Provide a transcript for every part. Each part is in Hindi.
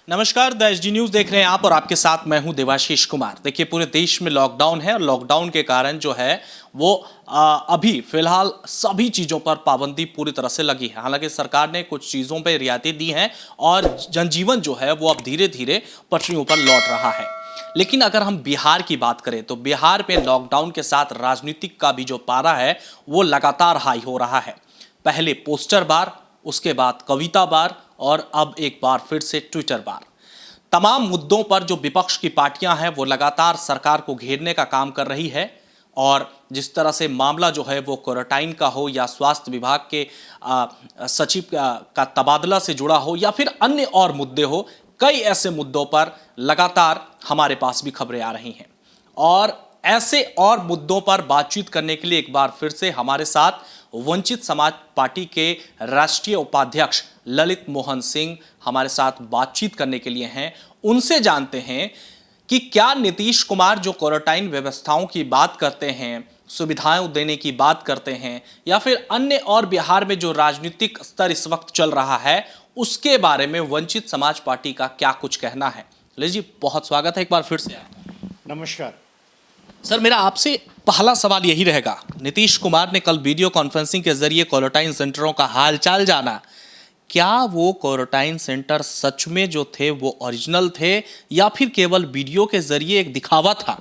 नमस्कार, द एसडी न्यूज देख रहे हैं आप और आपके साथ मैं हूं देवाशीष कुमार। देखिए, पूरे देश में लॉकडाउन है और लॉकडाउन के कारण जो है वो अभी फिलहाल सभी चीज़ों पर पाबंदी पूरी तरह से लगी है। हालांकि सरकार ने कुछ चीज़ों पर रियायतें दी हैं और जनजीवन जो है वो अब धीरे धीरे पटरियों पर लौट रहा है। लेकिन अगर हम बिहार की बात करें तो बिहार में लॉकडाउन के साथ राजनीतिक का भी जो पारा है वो लगातार हाई हो रहा है। पहले पोस्टर बार, उसके बाद कविता बार और अब एक बार फिर से ट्विटर बार। तमाम मुद्दों पर जो विपक्ष की पार्टियां हैं वो लगातार सरकार को घेरने का काम कर रही है और जिस तरह से मामला जो है वो क्वारंटाइन का हो या स्वास्थ्य विभाग के सचिव का तबादला से जुड़ा हो या फिर अन्य और मुद्दे हो, कई ऐसे मुद्दों पर लगातार हमारे पास भी खबरें आ रही हैं। और ऐसे और मुद्दों पर बातचीत करने के लिए एक बार फिर से हमारे साथ वंचित समाज पार्टी के राष्ट्रीय उपाध्यक्ष ललित मोहन सिंह हमारे साथ बातचीत करने के लिए हैं। उनसे जानते हैं कि क्या नीतीश कुमार जो क्वारंटाइन व्यवस्थाओं की बात करते हैं, सुविधाएं देने की बात करते हैं या फिर अन्य और बिहार में जो राजनीतिक स्तर इस वक्त चल रहा है उसके बारे में वंचित समाज पार्टी का क्या कुछ कहना है। ललित जी, बहुत स्वागत है एक बार फिर से आपका। नमस्कार सर, मेरा आपसे पहला सवाल यही रहेगा, नीतीश कुमार ने कल वीडियो कॉन्फ्रेंसिंग के जरिए क्वारंटाइन सेंटरों का हालचाल जाना। क्या वो क्वारंटाइन सेंटर सच में जो थे वो ओरिजिनल थे या फिर केवल वीडियो के जरिए एक दिखावा था?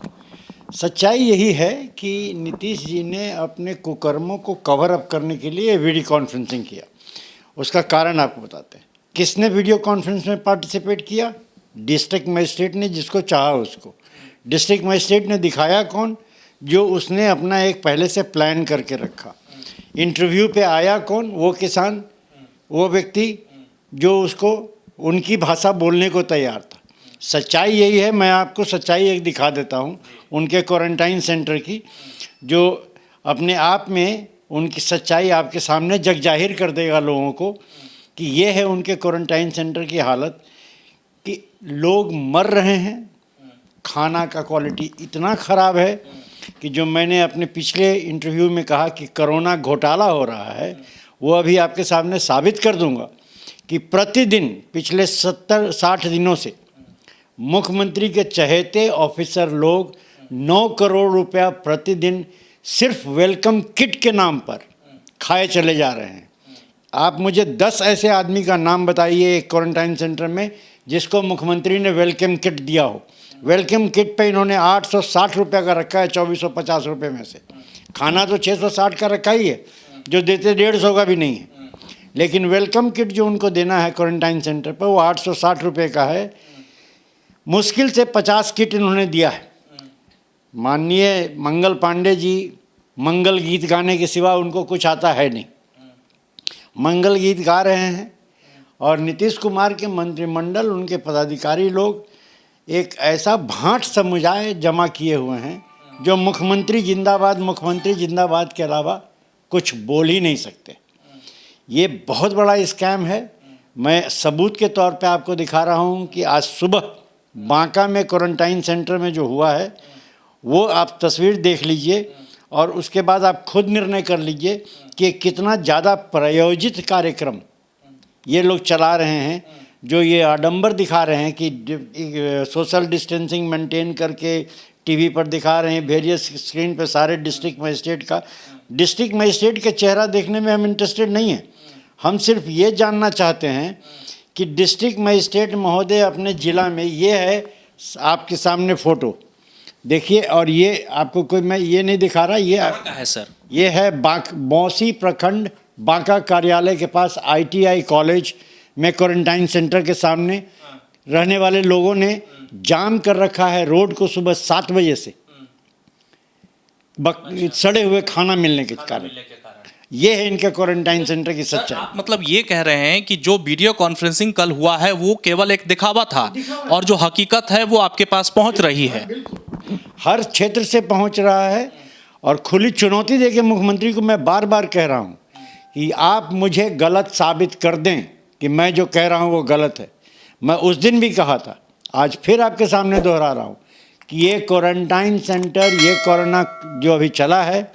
सच्चाई यही है कि नीतीश जी ने अपने कुकर्मों को कवर अप करने के लिए वीडियो कॉन्फ्रेंसिंग किया। उसका कारण आपको बताते हैं। किसने वीडियो कॉन्फ्रेंस में पार्टिसिपेट किया? डिस्ट्रिक्ट मजिस्ट्रेट ने, जिसको चाहा उसको। डिस्ट्रिक्ट मजिस्ट्रेट ने दिखाया कौन? जो उसने अपना एक पहले से प्लान करके रखा। इंटरव्यू पे आया कौन? वो किसान, वो व्यक्ति जो उसको उनकी भाषा बोलने को तैयार था। सच्चाई यही है। मैं आपको सच्चाई एक दिखा देता हूँ उनके क्वारंटाइन सेंटर की, जो अपने आप में उनकी सच्चाई आपके सामने जग जाहिर कर देगा लोगों को कि ये है उनके क्वारंटाइन सेंटर की हालत कि लोग मर रहे हैं। खाना का क्वालिटी इतना ख़राब है कि जो मैंने अपने पिछले इंटरव्यू में कहा कि कोरोना घोटाला हो रहा है, वो अभी आपके सामने साबित कर दूंगा कि प्रतिदिन पिछले 70-60 दिनों से मुख्यमंत्री के चहेते ऑफिसर लोग 9 करोड़ रुपया प्रतिदिन सिर्फ वेलकम किट के नाम पर खाए चले जा रहे हैं। आप मुझे 10 ऐसे आदमी का नाम बताइए एक क्वारंटाइन सेंटर में जिसको मुख्यमंत्री ने वेलकम किट दिया हो। वेलकम किट पे इन्होंने 860 रुपये का रखा है 2450 रुपये में से। खाना तो 660 का रखा ही है, जो देते 150 का भी नहीं है। लेकिन वेलकम किट जो उनको देना है क्वारंटाइन सेंटर पर वो 860 रुपये का है। मुश्किल से 50 किट इन्होंने दिया है। माननीय मंगल पांडे जी मंगल गीत गाने के सिवा उनको कुछ आता है नहीं। मंगल गीत गा रहे हैं और नीतीश कुमार के मंत्रिमंडल, उनके पदाधिकारी लोग एक ऐसा भांट समुदाय जमा किए हुए हैं जो मुख्यमंत्री जिंदाबाद के अलावा कुछ बोल ही नहीं सकते। ये बहुत बड़ा स्कैम है। मैं सबूत के तौर पे आपको दिखा रहा हूँ कि आज सुबह बांका में क्वारंटाइन सेंटर में जो हुआ है वो आप तस्वीर देख लीजिए और उसके बाद आप खुद निर्णय कर लीजिए कि कितना ज़्यादा प्रायोजित कार्यक्रम ये लोग चला रहे हैं। जो ये आडंबर दिखा रहे हैं कि सोशल डिस्टेंसिंग मेंटेन करके टीवी पर दिखा रहे हैं, वेरियस स्क्रीन पे सारे डिस्ट्रिक्ट मजिस्ट्रेट का चेहरा देखने में हम इंटरेस्टेड नहीं हैं। हम सिर्फ ये जानना चाहते हैं कि डिस्ट्रिक्ट मजिस्ट्रेट महोदय अपने ज़िला में, ये है आपके सामने फ़ोटो देखिए। और ये आपको कोई, मैं ये नहीं दिखा रहा, ये है सर, ये है बौंसी प्रखंड बांका कार्यालय के पास ITI कॉलेज में क्वारंटाइन सेंटर के सामने रहने वाले लोगों ने जाम कर रखा है रोड को सुबह 7 बजे से सड़े हुए खाना मिलने के कारण। ये है इनके क्वारंटाइन सेंटर की सच्चाई। आप मतलब ये कह रहे हैं कि जो वीडियो कॉन्फ्रेंसिंग कल हुआ है वो केवल एक दिखावा था और जो हकीकत है वो आपके पास पहुंच रही है, हर क्षेत्र से पहुंच रहा है। और खुली चुनौती देके मुख्यमंत्री को मैं बार बार कह रहा हूँ कि आप मुझे गलत साबित कर दें कि मैं जो कह रहा हूँ वो गलत है। मैं उस दिन भी कहा था, आज फिर आपके सामने दोहरा रहा हूँ कि ये क्वारंटाइन सेंटर, ये कोरोना जो अभी चला है,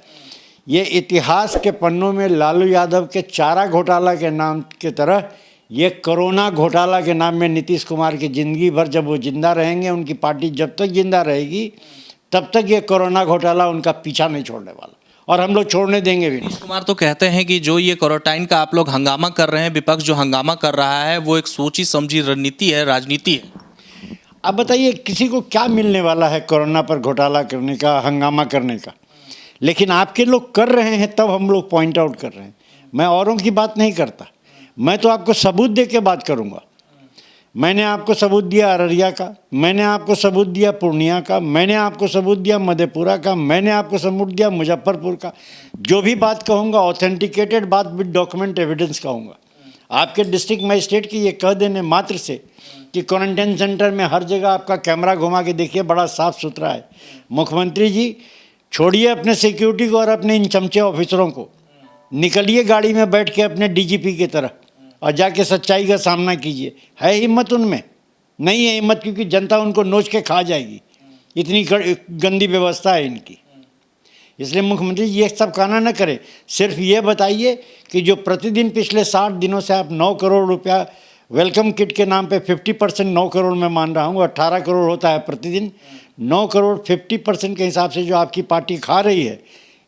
ये इतिहास के पन्नों में लालू यादव के चारा घोटाला के नाम की तरह ये कोरोना घोटाला के नाम में नीतीश कुमार की ज़िंदगी भर जब वो जिंदा रहेंगे, उनकी पार्टी जब तक जिंदा रहेगी तब तक ये कोरोना घोटाला उनका पीछा नहीं छोड़ने वाला, और हम लोग छोड़ने देंगे भी नहीं। नीतीश कुमार तो कहते हैं कि जो ये क्वारंटाइन का आप लोग हंगामा कर रहे हैं, विपक्ष जो हंगामा कर रहा है वो एक सोची समझी रणनीति है, राजनीति है। अब बताइए किसी को क्या मिलने वाला है कोरोना पर घोटाला करने का, हंगामा करने का? लेकिन आपके लोग कर रहे हैं तब हम लोग पॉइंट आउट कर रहे हैं। मैं औरों की बात नहीं करता, मैं तो आपको सबूत दे के बात करूंगा। मैंने आपको सबूत दिया अररिया का, मैंने आपको सबूत दिया पूर्णिया का, मैंने आपको सबूत दिया मधेपुरा का, मैंने आपको सबूत दिया मुजफ्फरपुर का। जो भी बात कहूँगा ऑथेंटिकेटेड बात विद डॉक्यूमेंट एविडेंस कहूँगा। आपके डिस्ट्रिक्ट मजिस्ट्रेट की ये कह देने मात्र से कि क्वारंटाइन सेंटर में हर जगह आपका कैमरा घुमा के देखिए बड़ा साफ़ सुथरा है। मुख्यमंत्री जी छोड़िए अपने सिक्योरिटी को और अपने इन चमचे ऑफिसरों को, निकलिए गाड़ी में बैठ के अपने डीजीपी की तरह और जाके सच्चाई का सामना कीजिए। है हिम्मत उनमें? नहीं है हिम्मत, क्योंकि जनता उनको नोच के खा जाएगी, इतनी गंदी व्यवस्था है इनकी। इसलिए मुख्यमंत्री जी ये सब कहना न करें, सिर्फ ये बताइए कि जो प्रतिदिन पिछले 60 दिनों से आप 9 करोड़ रुपया वेलकम किट के नाम पे 50% 9 करोड़ में मान रहा हूँ, 18 करोड़ होता है प्रतिदिन। 9 करोड़ 50% के हिसाब से जो आपकी पार्टी खा रही है,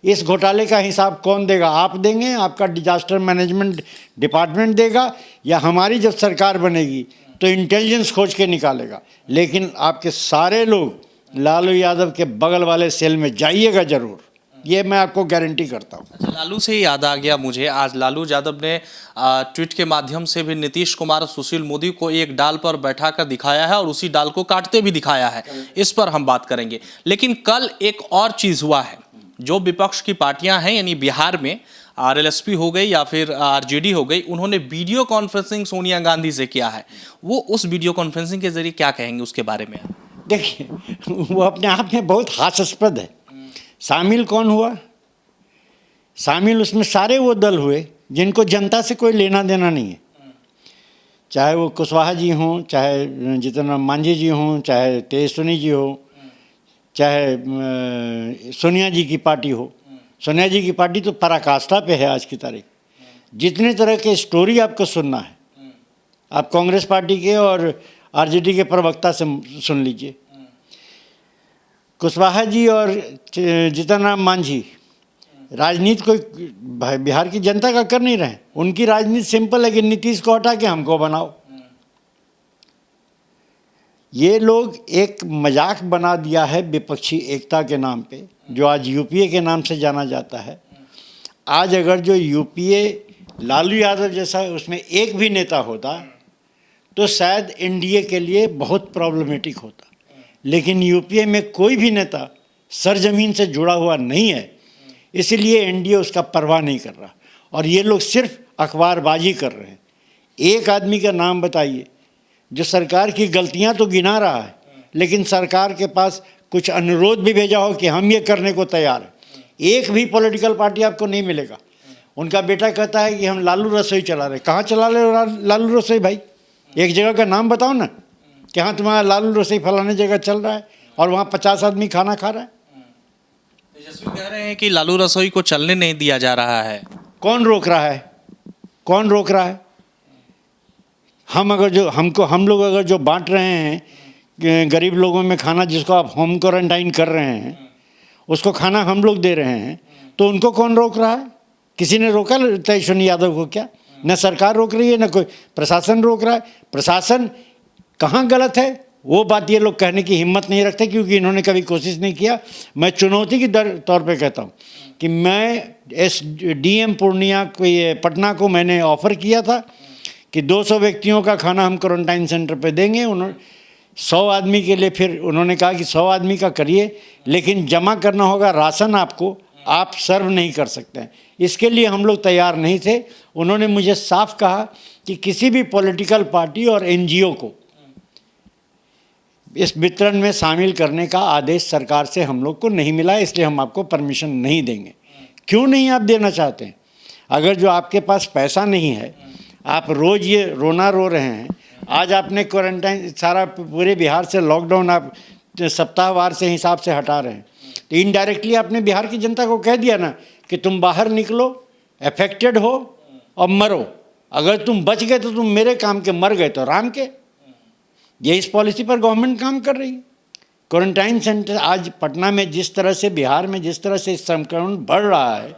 इस घोटाले का हिसाब कौन देगा? आप देंगे, आपका डिजास्टर मैनेजमेंट डिपार्टमेंट देगा, या हमारी जब सरकार बनेगी तो इंटेलिजेंस खोज के निकालेगा। लेकिन आपके सारे लोग लालू यादव के बगल वाले सेल में जाइएगा ज़रूर, ये मैं आपको गारंटी करता हूँ। अच्छा, लालू से ही याद आ गया मुझे, आज लालू यादव ने ट्वीट के माध्यम से भी नीतीश कुमार और सुशील मोदी को एक डाल पर बैठा कर दिखाया है और उसी डाल को काटते भी दिखाया है। इस पर हम बात करेंगे। लेकिन कल एक और चीज़ हुआ है, जो विपक्ष की पार्टियां हैं, यानी बिहार में आरएलएसपी हो गई या फिर आरजेडी हो गई, उन्होंने वीडियो कॉन्फ्रेंसिंग सोनिया गांधी से किया है। वो उस वीडियो कॉन्फ्रेंसिंग के जरिए क्या कहेंगे उसके बारे में? देखिए, वो अपने आप में बहुत हास्यास्पद है। शामिल कौन हुआ? शामिल उसमें सारे वो दल हुए जिनको जनता से कोई लेना देना नहीं है। चाहे वो कुशवाहा जी हों, चाहे जीतन राम मांझी जी हों, चाहे तेजस्विनी जी हो, चाहे सोनिया जी की पार्टी हो। सोनिया जी की पार्टी तो पराकाष्ठा पे है आज की तारीख। जितने तरह के स्टोरी आपको सुनना है, आप कांग्रेस पार्टी के और आरजेडी के प्रवक्ता से सुन लीजिए। कुशवाहा जी और जीतन राम मांझी राजनीति कोई बिहार की जनता का कर नहीं रहे। उनकी राजनीति सिंपल है कि नीतीश को हटा के हमको बनाओ। ये लोग एक मजाक बना दिया है विपक्षी एकता के नाम पे, जो आज यूपीए के नाम से जाना जाता है। आज अगर जो यूपीए लालू यादव जैसा उसमें एक भी नेता होता तो शायद एनडीए के लिए बहुत प्रॉब्लमेटिक होता, लेकिन यूपीए में कोई भी नेता सरजमीन से जुड़ा हुआ नहीं है, इसलिए एनडीए उसका परवाह नहीं कर रहा। और ये लोग सिर्फ अखबारबाजी कर रहे हैं। एक आदमी का नाम बताइए जो सरकार की गलतियां तो गिना रहा है, लेकिन सरकार के पास कुछ अनुरोध भी भेजा हो कि हम ये करने को तैयार हैं। एक भी पॉलिटिकल पार्टी आपको नहीं मिलेगा। उनका बेटा कहता है कि हम लालू रसोई चला रहे। कहाँ चला रहे लालू रसोई भाई? एक जगह का नाम बताओ ना कि हाँ तुम्हारा लालू रसोई फलाने जगह चल रहा है और वहाँ 50 आदमी खाना खा रहा है। तेजस्वी कह रहे हैं कि लालू रसोई को चलने नहीं दिया जा रहा है। कौन रोक रहा है? कौन रोक रहा है? हम लोग अगर जो बांट रहे हैं गरीब लोगों में खाना, जिसको आप होम क्वारंटाइन कर रहे हैं, उसको खाना हम लोग दे रहे हैं, तो उनको कौन रोक रहा है? किसी ने रोका तेजस्वी यादव को क्या? न सरकार रोक रही है, न कोई प्रशासन रोक रहा है। प्रशासन कहाँ गलत है वो बात ये लोग कहने की हिम्मत नहीं रखते, क्योंकि इन्होंने कभी कोशिश नहीं किया। मैं चुनौती के तौर पे कहता हूँ कि मैं डीएम पूर्णिया को, ये पटना को मैंने ऑफ़र किया था कि 200 व्यक्तियों का खाना हम क्वारंटाइन सेंटर पे देंगे। उन्होंने 100 आदमी के लिए, फिर उन्होंने कहा कि 100 आदमी का करिए, लेकिन जमा करना होगा राशन आपको, आप सर्व नहीं कर सकते हैं। इसके लिए हम लोग तैयार नहीं थे। उन्होंने मुझे साफ कहा कि किसी भी पॉलिटिकल पार्टी और एनजीओ को इस वितरण में शामिल करने का आदेश सरकार से हम लोग को नहीं मिला, इसलिए हम आपको परमिशन नहीं देंगे। क्यों नहीं आप देना चाहते हैं? अगर जो आपके पास पैसा नहीं है, आप रोज़ ये रोना रो रहे हैं। आज आपने क्वारंटाइन सारा पूरे बिहार से लॉकडाउन आप सप्ताहवार से हिसाब से हटा रहे हैं, तो इनडायरेक्टली आपने बिहार की जनता को कह दिया ना कि तुम बाहर निकलो, अफेक्टेड हो और मरो। अगर तुम बच गए तो तुम मेरे काम के, मर गए तो राम के। ये इस पॉलिसी पर गवर्नमेंट काम कर रही है। क्वारंटाइन सेंटर आज पटना में जिस तरह से, बिहार में जिस तरह से इस संक्रमण बढ़ रहा है,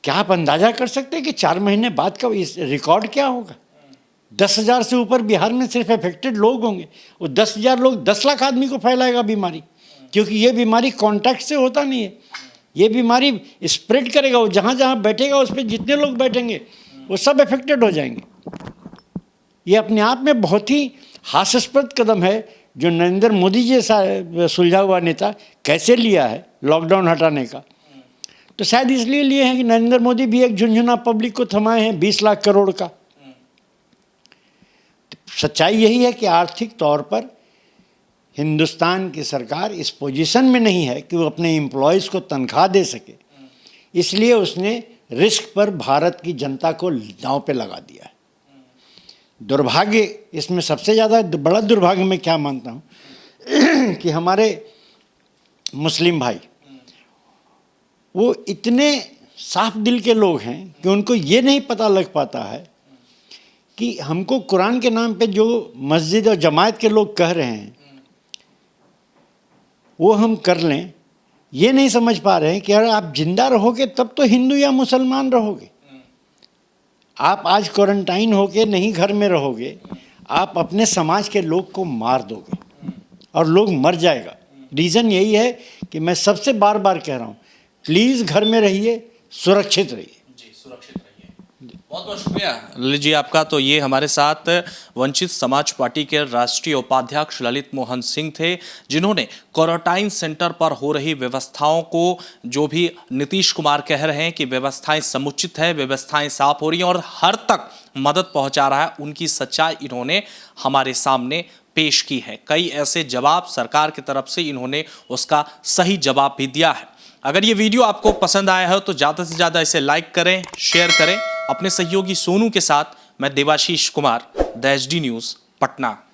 क्या आप अंदाजा कर सकते हैं कि 4 महीने बाद का इस रिकॉर्ड क्या होगा? 10,000 से ऊपर बिहार में सिर्फ अफेक्टेड लोग होंगे। वो 10,000 लोग 10 लाख आदमी को फैलाएगा बीमारी, क्योंकि ये बीमारी कॉन्टैक्ट से होता नहीं है। ये बीमारी स्प्रेड करेगा, वो जहाँ जहाँ बैठेगा उस पर जितने लोग बैठेंगे वो सब अफेक्टेड हो जाएंगे। ये अपने आप में बहुत ही हास्यास्पद कदम है जो नरेंद्र मोदी जैसा सुलझा हुआ नेता कैसे लिया है लॉकडाउन हटाने का। तो शायद इसलिए लिए हैं कि नरेंद्र मोदी भी एक झुनझुना पब्लिक को थमाए हैं 20 लाख करोड़ का। सच्चाई यही है कि आर्थिक तौर पर हिंदुस्तान की सरकार इस पोजीशन में नहीं है कि वो अपने एम्प्लॉयज़ को तनख्वाह दे सके, इसलिए उसने रिस्क पर भारत की जनता को दांव पे लगा दिया है। दुर्भाग्य, इसमें सबसे ज़्यादा बड़ा दुर्भाग्य मैं क्या मानता हूँ कि हमारे मुस्लिम भाई वो इतने साफ दिल के लोग हैं कि उनको ये नहीं पता लग पाता है कि हमको कुरान के नाम पे जो मस्जिद और जमात के लोग कह रहे हैं वो हम कर लें। ये नहीं समझ पा रहे हैं कि अगर आप जिंदा रहोगे तब तो हिंदू या मुसलमान रहोगे। आप आज क्वारंटाइन होके नहीं घर में रहोगे, आप अपने समाज के लोग को मार दोगे और लोग मर जाएगा। रीज़न यही है कि मैं सबसे बार बार कह रहा हूँ, प्लीज़ घर में रहिए, सुरक्षित रहिए। जी, सुरक्षित रहिए। बहुत बहुत शुक्रिया ललित जी आपका। तो ये हमारे साथ वंचित समाज पार्टी के राष्ट्रीय उपाध्यक्ष ललित मोहन सिंह थे, जिन्होंने क्वारंटाइन सेंटर पर हो रही व्यवस्थाओं को, जो भी नीतीश कुमार कह रहे हैं कि व्यवस्थाएं समुचित है, व्यवस्थाएं साफ हो रही हैं और हर तक मदद पहुंचा रहा है, उनकी सच्चाई इन्होंने हमारे सामने पेश की है। कई ऐसे जवाब सरकार की तरफ से इन्होंने उसका सही जवाब भी दिया है। अगर ये वीडियो आपको पसंद आया है तो ज़्यादा से ज़्यादा इसे लाइक करें, शेयर करें। अपने सहयोगी सोनू के साथ मैं Devashish Kumar, the HD news, Patna.